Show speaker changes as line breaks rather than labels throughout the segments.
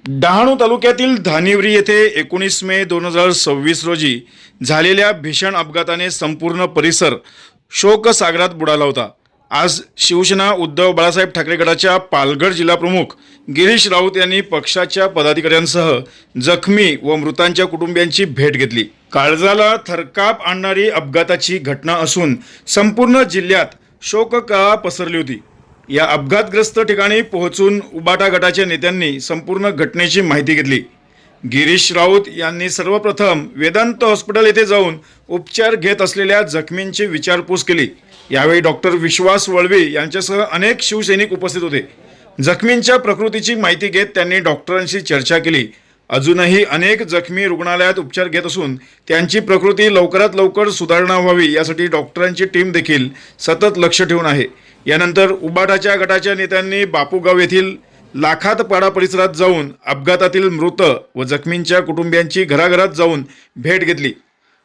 डहाणू तालुक्यातील धानिवरी येथे 19 मे 2026 रोजी झालेल्या भीषण अपघाताने संपूर्ण परिसर शोकसागरात बुडाला होता। आज शिवसेना उद्धव बाळासाहेब ठाकरे गटाच्या पालघर जिल्हाप्रमुख गिरीश राऊत यांनी पक्षाच्या पदाधिकाऱ्यांसह जखमी व मृतांच्या कुटुंबियांची भेट घेतली। काळजाला थरकाप आणणारी अपघाताची घटना असून संपूर्ण जिल्ह्यात शोककळा पसरली होती। या अपघातग्रस्त ठिकाणी पोहोचून उबाटा गटाच्या नेत्यांनी संपूर्ण घटनेची माहिती घेतली। गिरीश राऊत यांनी सर्वप्रथम वेदांत हॉस्पिटल येथे जाऊन उपचार घेत असलेल्या जखमींची विचारपूस केली। यावेळी डॉक्टर विश्वास वळवे यांच्यासह अनेक शिवसैनिक उपस्थित होते। जखमींच्या प्रकृतीची माहिती घेत त्यांनी डॉक्टरांशी चर्चा केली। अजूनही अनेक जखमी रुग्णालयात उपचार घेत असून त्यांची प्रकृती लवकरात लवकर सुधारणा व्हावी यासाठी डॉक्टरांची टीम देखील सतत लक्ष ठेवून आहे। यानंतर उबाटाच्या गटाच्या नेत्यांनी बापूगाव येथील लाखातपाडा परिसरात जाऊन अपघातातील मृत व जखमींच्या कुटुंबियांची घराघरात जाऊन भेट घेतली।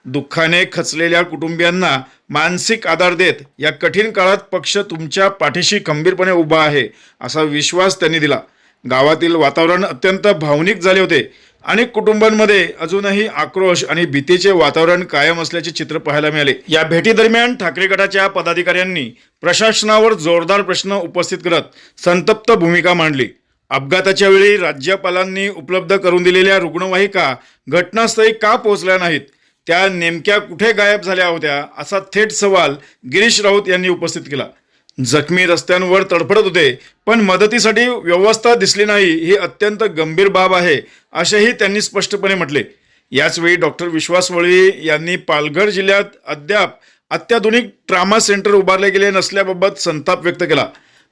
दुःखाने खचलेल्या कुटुंबियांना मानसिक आधार देत या कठीण काळात पक्ष तुमच्या पाठीशी खंबीरपणे उभा आहे असा विश्वास त्यांनी दिला। गावातील वातावरण अत्यंत भावनिक झाले होते। अनेक कुटुंबांमध्ये अजूनही आक्रोश आणि भीतीचे वातावरण कायम असल्याचे चित्र पाहायला मिळाले। या भेटीदरम्यान ठाकरे गटाच्या पदाधिकाऱ्यांनी प्रशासनावर जोरदार प्रश्न उपस्थित करत संतप्त भूमिका मांडली। अपघाताच्या वेळी राज्यपालांनी उपलब्ध करून दिलेल्या रुग्णवाहिका घटनास्थळी का पोहोचल्या नाहीत, त्या नेमक्या कुठे गायब झाल्या होत्या असा थेट सवाल गिरीश राऊत यांनी उपस्थित केला। जखमी रस्त्यांवर तडफडत होते पण मदतीसाठी व्यवस्था दिसली नाही ही अत्यंत गंभीर बाब आहे असेही त्यांनी स्पष्टपणे म्हटले। याचवेळी डॉक्टर विश्वास वळवे यांनी पालघर जिल्ह्यात अद्याप अत्याधुनिक ट्रामा सेंटर उभारले गेले नसल्याबाबत संताप व्यक्त केला।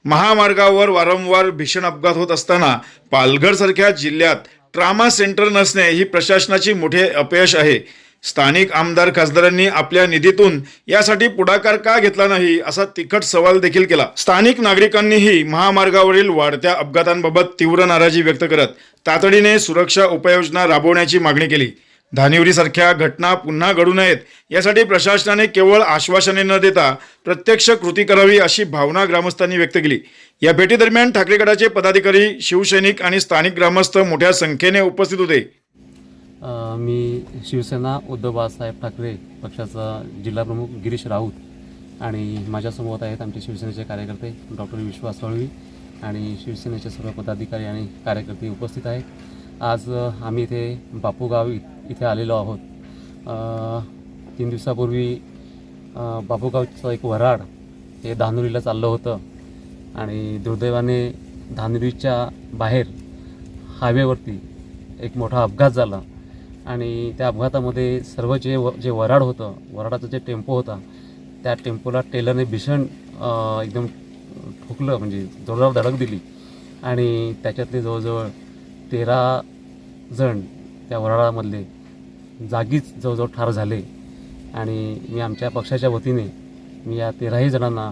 महामार्गावर वारंवार भीषण अपघात होत असताना पालघरसारख्या जिल्ह्यात ट्रामा सेंटर नसणे ही प्रशासनाची मोठे अपयश आहे। स्थानिक आमदार खासदारांनी आपल्या निधीतून यासाठी पुढाकार का घेतला नाही असा तिखट सवाल देखील केला। स्थानिक नागरिकांनीही महामार्गावरील वाढत्या अपघातांबाबत तीव्र नाराजी व्यक्त करत तातडीने सुरक्षा उपाययोजना राबवण्याची मागणी केली। धानिवरीसारख्या घटना पुन्हा घडू नयेत यासाठी प्रशासनाने केवळ आश्वासने न देता प्रत्यक्ष कृती करावी अशी भावना ग्रामस्थांनी व्यक्त केली। या भेटीदरम्यान ठाकरे गटाचे पदाधिकारी, शिवसैनिक आणि स्थानिक ग्रामस्थ मोठ्या संख्येने उपस्थित होते।
मी शिवसेना उद्धव बाळासाहेब ठाकरे पक्षाचा जिल्हाप्रमुख गिरीश राऊत आणि माझ्यासमोर आहेत आमचे शिवसेनेचे कार्यकर्ते डॉक्टर विश्वास वळवे आणि शिवसेनेचे सर्व पदाधिकारी आणि कार्यकर्ते उपस्थित आहेत। आज आम्ही इथे बापूगाव इथे आलेलो आहोत। 3 दिवसापूर्वी बापूगावचं एक वऱ्हाड हे धानुरीला चाललं होतं आणि दुर्दैवाने धानुरीच्या बाहेर हायवेवरती एक मोठा अपघात झाला आणि त्या अपघातामध्ये सर्व जे वऱ्हाड होतं, वऱ्हाडाचा जे टेम्पो होता त्या टेम्पोला टेलरने भीषण एकदम ठोकलं, म्हणजे जोरदार धडक दिली आणि त्याच्यातले जवळजवळ 13 जण त्या वऱ्हाडामधले जागीच जवळजवळ ठार झाले आणि मी आमच्या पक्षाच्या वतीने मी या 13ही जणांना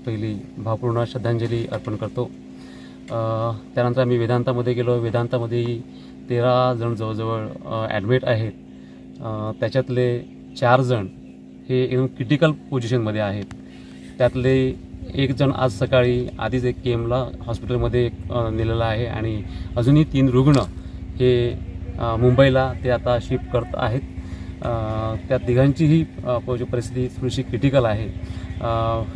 पहिली भावपूर्ण श्रद्धांजली अर्पण करतो। त्यानंतर आम्ही वेदांतामध्ये गेलो। वेदांतामध्येही 13 जण जवळजवळ ॲडमिट आहेत। त्याच्यातले 4 जण हे एकदम क्रिटिकल पोझिशनमध्ये आहेत। त्यातले 1 जण आज सकाळी आधीच एक केमला हॉस्पिटलमध्ये नेलेला आहे आणि अजूनही 3 रुग्ण हे मुंबईला ते आता शिफ्ट करत आहेत। त्या तिघांचीही परिस्थिती थोडीशी क्रिटिकल आहे।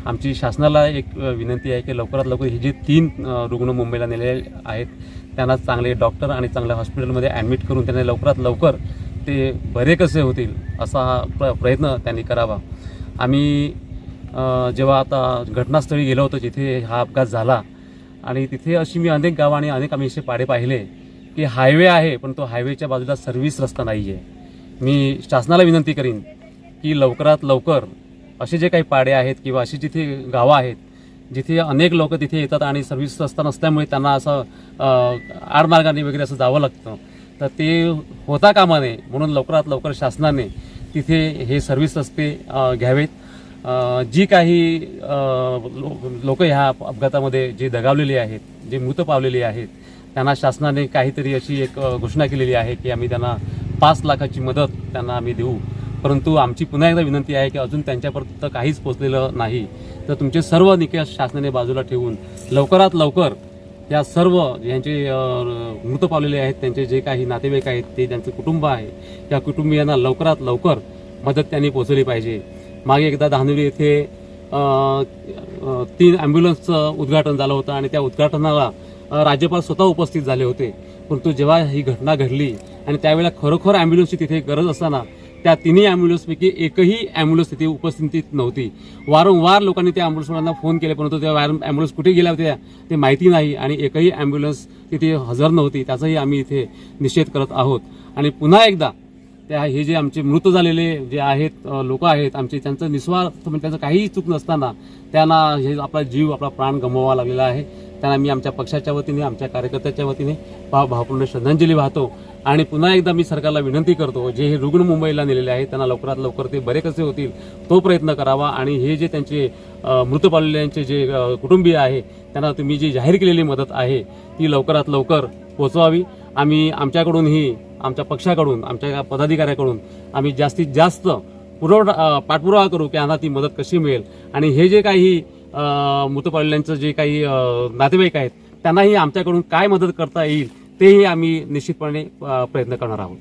आमची शासनाला एक विनंती आहे की लवकरात लवकर हे जे 3 रुग्ण मुंबईला नेलेले आहेत त्यांना चांगले डॉक्टर आणि चांगल्या हॉस्पिटलमध्ये ॲडमिट करून त्यांना लवकरात लवकर ते बरे कसे होतील असा हा प्रयत्न त्यांनी करावा। आम्ही जेव्हा आता घटनास्थळी गेलो होतो जिथे हा अपघात झाला आणि तिथे अशी मी अनेक गावं आणि अनेक आम्ही असे पाडे पाहिले की हायवे आहे पण तो हायवेच्या बाजूला सर्व्हिस रस्ता नाही आहे। मी शासनाला विनंती करीन की लवकरात लवकर असे जे काही पाडे आहेत किंवा अशी जिथे गावं आहेत जिथे अनेक लोक तिथे येतात आणि सर्व्हिस रस्ता नसल्यामुळे त्यांना असं आडमार्गाने वगैरे असं जावं लागतं, तर ते होता कामा नये म्हणून लवकरात लवकर शासनाने तिथे हे सर्व्हिस रस्ते घ्यावेत। जी काही लोक ह्या अपघातामध्ये जे दगावलेले आहेत, जे मृत पावलेले आहेत त्यांना शासनाने काहीतरी अशी एक घोषणा केलेली आहे की आम्ही त्यांना 5 लाखाची मदत त्यांना आम्ही देऊ। परंतु आमची पुन्हा एकदा विनंती आहे की अजून त्यांच्यापर्यंत काहीच पोचलेलं नाही, तर तुमचे सर्व निकष शासनाने बाजूला ठेवून लवकरात लवकर या सर्व यांचे मृत पावलेले आहेत त्यांचे जे काही नातेवाईक आहेत ते ज्यांचं कुटुंब आहे त्या कुटुंबियांना लवकरात लवकर मदत त्यांनी पोहोचवली पाहिजे. मागे एकदा धानवडी येथे 3 ॲम्ब्युलन्सचं उद्घाटन झालं होतं आणि त्या उद्घाटनाला राज्यपाल स्वतः उपस्थित झाले होते. परंतु जेव्हा ही घटना घडली आणि त्यावेळेला खरोखर ॲम्ब्युलन्सची तिथे गरज असताना त्या 3 ॲम्ब्युलन्सपैकी एकही ॲम्ब्युलन्स तिथे उपस्थित नव्हती. वारंवार लोकांनी त्या ॲम्ब्युलन्सवाल्यांना फोन केले परंतु त्या ॲम्ब्युलन्स कुठे गेल्या होत्या ते माहिती नाही आणि एकही ॲम्ब्युलन्स तिथे हजर नव्हती. त्याचाही आम्ही इथे निषेध करत आहोत. आणि पुन्हा एकदा हे जे आमचे मृत झालेले जे आहेत लोक आहेत आमचे त्यांचं निस्वार्थ म्हणजे त्यांचं काहीही चूक नसताना त्यांना हे आपला जीव आपला प्राण गमवावा लागलेला आहे. त्यांना मी आमच्या पक्षाच्या वतीने आमच्या कार्यकर्त्याच्या वतीने भावपूर्ण श्रद्धांजली वाहतो. आणि पुन्हा एकदा मी सरकारला विनंती करतो जे हे रुग्ण मुंबईला नेलेले आहेत त्यांना लवकरात लवकर ते बरे कसे होतील तो प्रयत्न करावा. आणि हे जे त्यांचे मृत पावलेल्यांचे जे कुटुंबीय आहे त्यांना तुम्ही जी जाहीर केलेली मदत आहे ती लवकरात लवकर पोहोचवावी. आम्ही आमच्याकडूनही आमच्या पक्षाकडून आमच्या पदाधिकाऱ्याकडून आम्ही जास्तीत जास्त पाठपुरावा करू की यांना ती मदत कशी मिळेल. आणि हे जे काही मृत पावलेल्यांचं जे काही नातेवाईक आहेत त्यांनाही आमच्याकडून काय मदत करता येईल तेही आम्ही निश्चितपणे प्रयत्न करणार आहोत.